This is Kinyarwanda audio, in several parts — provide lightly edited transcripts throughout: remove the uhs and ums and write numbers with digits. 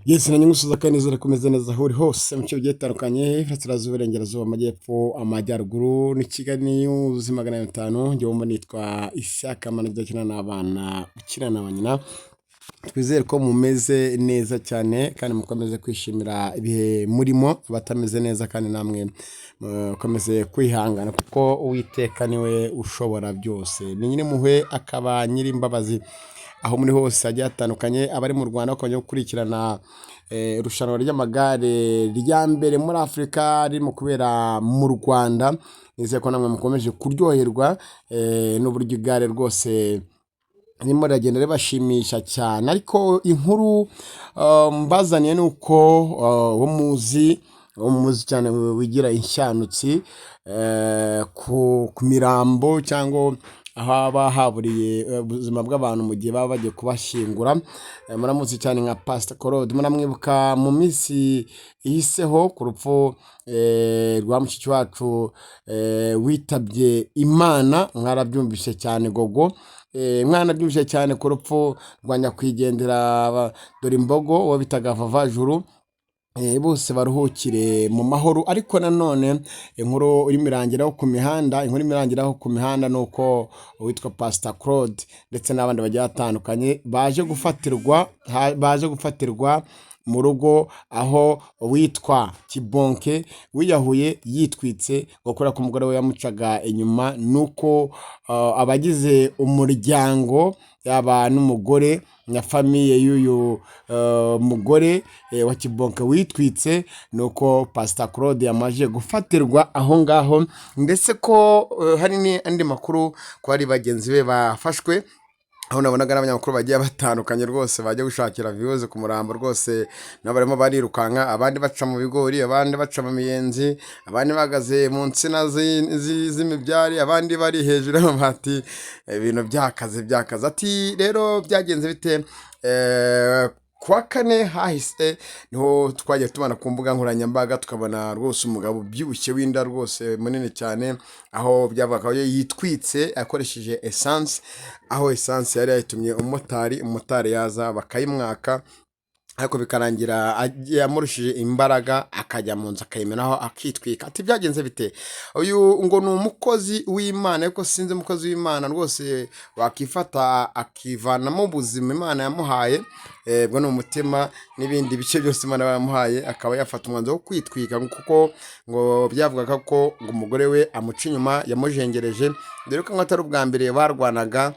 Yose na nyungusuza kandi zirakomeza neza aho uri hose mu cyo bigiye bitandukanye Iburasirazuba Iburengerazuba Amajyepfo Amajyaruguru ni Kigali ubuzima 500 njye wumva nitwa Ishyaka managera n'abana ukina na banyina twizere ko mumeze neza cyane kandi mukomeze kwishimira ibihe murimo batameze neza kandi namwe mukomeze kwihangana kuko Uwiteka niwe ushobora byose ni nyine muhwe akaba nyiri imbabazi aho muri hose hagiye hatandukanye abari mu Rwanda bakongera gukurikirana irushanwa ry'amagare rya mbere muri Afurika riri mu kubera mu Rwanda nizeye ko namwe mukomeje kuryoherwa n'uburyo igare rwose nimo ragenda ribashimisha cyane ariko inkuru mbazaniye nuko umuzi cyane wigira inshanutsi ku mirambo cyangwa aho aba haburiye ubuzima bw'abantu mu gihe baba bagiye kubashingura muramuzi cyane nka Pastor Claude muramwibuka mu minsi ihiseho ku rupfu rwa mushiki wacu witabye Imana mwarabyumvise cyane gogo mwana byumvise cyane ku rupfu rwa nyakwigendera dore imbogo uwo bitaga Vavajuru bose baruhukire mu mahoro ariko nanone inkuru iri mirangiraho ku mihanda nuko witwa Pastor Claude ndetse n'abandi bagiye batandukanye baje gufatirwa mu rugo aho witwa Kiboke wiyahuye yitwitse gukora ku mugore we yamucaga inyuma nuko abagize umuryango yaba n'umugore na famiye y'uyu mugore wa Kiboke witwitse nuko Pastor Claude yamaje gufatirwa aho ngaho ndetse ko hari n'andi makuru ko ari bagenzi be bafashwe aho nabonaga n'abanyamakuru bagiye batandukanye rwose bajya gushakira views ku murambo rwose n'abarimo barirukanka abandi baca mu bigori abandi baca mu miyenzi abandi bagaze mu nsina z'imibyari abandi bari hejuru y'amabati ibintu byakaze ati rero byagenze bite kwa kane hahise niho twagiye tubana ku mbuga nkoranyambaga tukabona rwose umugabo ubyibushye w'inda rwose munini cyane aho byavuga yitwitse akoresheje essence aho essence yari yatumye umumotari yaza bakayimwaka ariko bikarangira yamurushije imbaraga akajya mu nzu akayimenaho akitwika ati byagenze bite uyu ngo ni umukozi w'Imana ariko sinzi umukozi w'Imana rwose wakifata akivanamo ubuzima Imana yamuhaye bwo ni umutima n'ibindi bice byose Imana yamuhaye akaba yafata umwanzuro wo kwitwika kuko ngo byavugaga ko ngo umugore we amuca inyuma yamujengereje dore ko atari ubwa mbere barwanaga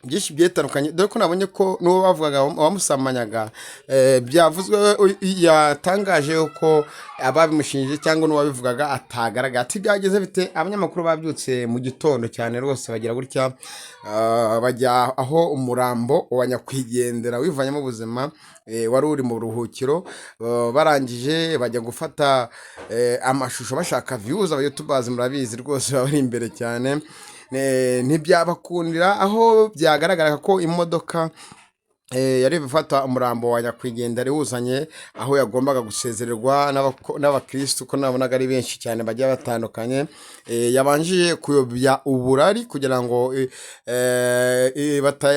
byinshi byetandukanye dore ko nabonye ko n'uwo bavugaga wamusamanyaga byavuzwe yatangaje ko ababimushinje cyangwa n'uwabivugaga atagaragara ati byageze bite abanyamakuru babyutse mu gitondo cyane rwose bagira gutya bajya aho umurambo wa nyakwigendera wivanyemo ubuzima wari uri mu ruhukiro barangije bajya gufata amashusho bashaka views abayutubers murabizi rwose bari imbere cyane ntibyabakundira aho byagaragara ko imodoka yari bifata umurambo wa nyakwigendera wuzanye aho yagombaga gusezererwa n'abakristo ko nabonaga ari benshi cyane bagiye batandukanye yabanjiye kuyobya uburari kugira ngo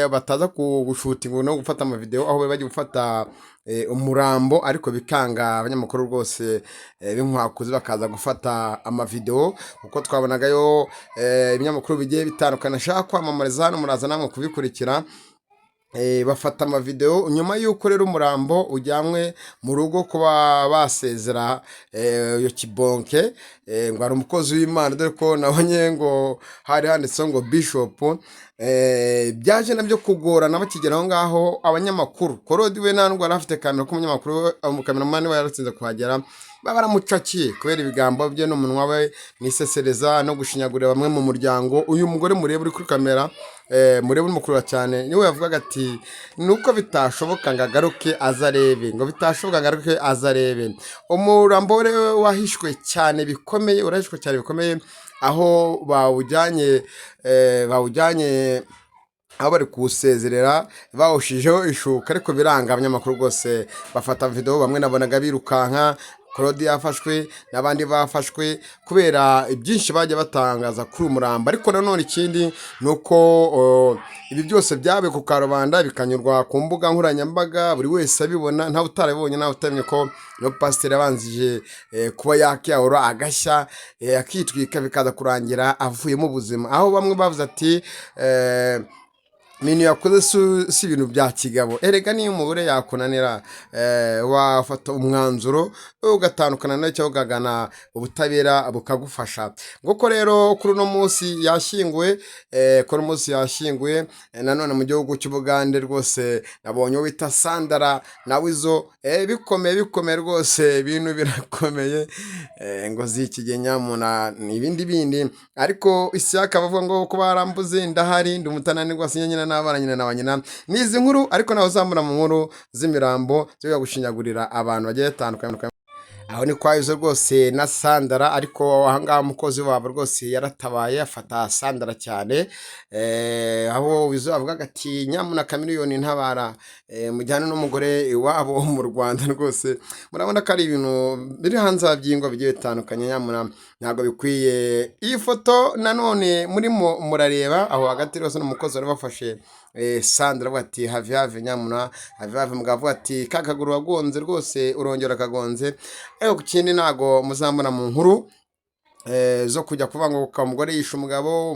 bataza gushutinga no gufata ama video aho bagiye gufata umurambo ariko bikanga abanyamakuru rwose b'inkwakuzi bakaza gufata ama video kuko twabonagayo ibinyamakuru bigiye bitandukana shaka kwamamariza hano muraza namwe kubikurikira bafata ama video nyuma y'uko rero umurambo ujyamwe mu rugo kuba basezera yo Kiboke ngo ari umukozi w'Imana dore ko nabonye ngo hari handitse ngo bishop byaje nabyo kugorana bakigeraho ngaho abanyamakuru Claude we nandwa arafite kamera ko umunyamakuru umukameramani we yaratsinze kuhagera baramucakiye kubera ibigambo bye n'umunwa we nisesereza no gushinyagurira bamwe mu muryango uyu mugore murebe uri kuri kamera murebe umukurura cyane niwe yavugaga ati nuko bitashoboka ngagaruke azarebe ngo bitashoboka ngagaruke azarebe umurambo wahishwe cyane bikomeye urahishwe cyane bikomeye aho bawujyanye aho bari kuwusezerera bawushijeho ishuka ariko biranga abanyamakuru rwose bafata video bamwe nabonaga birukanka Claude yafashwe n'abandi bafashwe kubera ibyinshi bajya batangaza kuri umurambo. Ariko nanone ikindi ni uko ibi byose byabaye ku karubanda bikanyurwa ku mbuga nkoranyambaga, buri wese abibona, ntawe utarabibonye, ntawe utamenya ko no pasiteri yabanzije kuba yakiyahura agashya akitwika bikaza kurangira avuyemo ubuzima, aho bamwe bavuze ati ibintu yakoze si ibintu bya kigabo. Erega niyo umugore yakunanira wafata umwanzuro ugatandukana nawe cyangwa ukagana ubutabera bukagufasha. Nguko rero kuri uno munsi yashyinguye, nanone mu gihugu cy'Ubugande rwose nabonye wita Sandara nawe izo bikomeye rwose, ibintu birakomeye ngo zikigenya muna ibindi bindi. Ariko isi akabavuga ngo kuba barambuze ndahari ndi umutananirwa sinyanyina n'abana nyina na banyina nizi nkuru. Ariko naho uzamura mu nkuru z'imirambo zo gushinyagurira abantu bagiye batandukanye. Aho ni kwa Yose rwose na Sandara, ariko ahangaha umukozi wabo rwose yaratabaye afata Sandara cyane, aho Yose avuga ati nyamuna kamiliyoni ntabara mujyane n'umugore iwabo mu Rwanda. Rwose murabona ko ari ibintu biri hanze by'ingo bigiye bitandukanye, nyamuna ntabwo bikwiye. Iyi foto nanone murimo murareba aho hagati rwose n'umukozi wari bafashe Sandra avuga ati have nyamuna have mugabo ati kakaguru wagonze rwose urongera kagonze. Ariko ku kindi ntago muzambona mu nkuru zo kujya kuvuga ngo umugore yishe umugabo,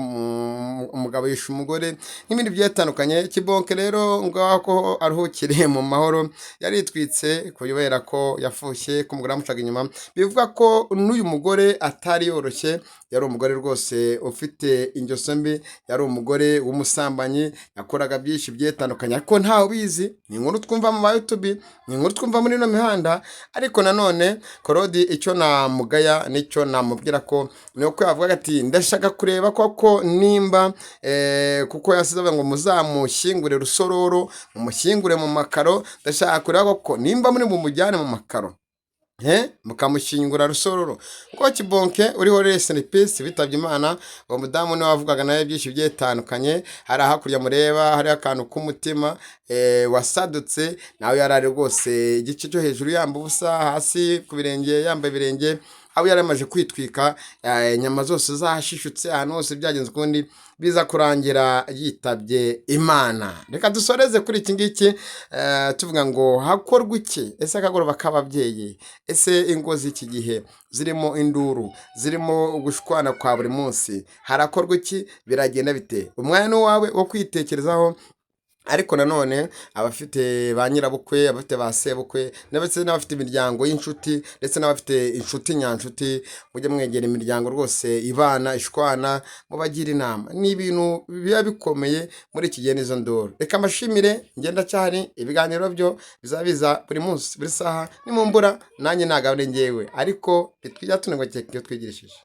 umugabo yishe umugore n'ibindi byatandukanye. Kiboke rero ngako aruhukire mu mahoro, yaritwitse kubera ko yafushye ko umugore amucaga inyuma. Bivuga ko n'uyu mugore atari yoroshye, yari umugore rwose ufite ingeso mbi, yari umugore w'umusambanyi, yakoraga byinshi byatandukanye, ariko ntawe ubizi. Ni inkuru twumva mu YouTube, ni inkuru twumva muri no mihanda. Ariko nanone Claude icyo namugaya nicyo namubwira ko ni uko yavuga ati ndashaka kureba koko nimba kuko yasize ngo muzamushyingure rusororo, mumushyingure mu makaro. Ndashaka kureba koko nimba muri mumujyane mu makaro mukamushyingura rusororo. Ko Kiboke uriho rest in peace bitabye Imana, uwo mudamu niwe wavugaga nawe byinshi byetandukanye. Hari hakurya mureba hari akantu k'umutima wasadutse, nawe yarari rwose igice cyo hejuru yamba ubusa, hasi ku birenge yambaye ibirenge, aho yaramaje kwitwika, inyama zose zashishutse, ahantu hose byagenze ukundi biza kurangira yitabye Imana. Reka dusoreze kuri iki ngiki tuvuga ngo hakorwa iki? Ese akagoroba k'ababyeyi, ese ingo z'iki gihe zirimo induru, zirimo gushwana kwa buri munsi, harakorwa iki? Biragenda bite? Umwanya ni wawe wo kwitekerezaho. Ariko nanone abafite ba nyirabukwe, abafite ba sebukwe, ndetse n'abafite imiryango y'inshuti, ndetse n'abafite inshuti nyanshuti, mujye mwegera imiryango rwose ibana ishwana, mubagira inama. Ni ibintu biba bikomeye muri iki gihe n'izo ndoro. Reka mbashimire, ngenda cyari ibiganiro byo bizabiza buri munsi buri saha, nimumbura nanjye nagabane ngewe, ariko bitwijya tunengwa cyane iyo twigirishije.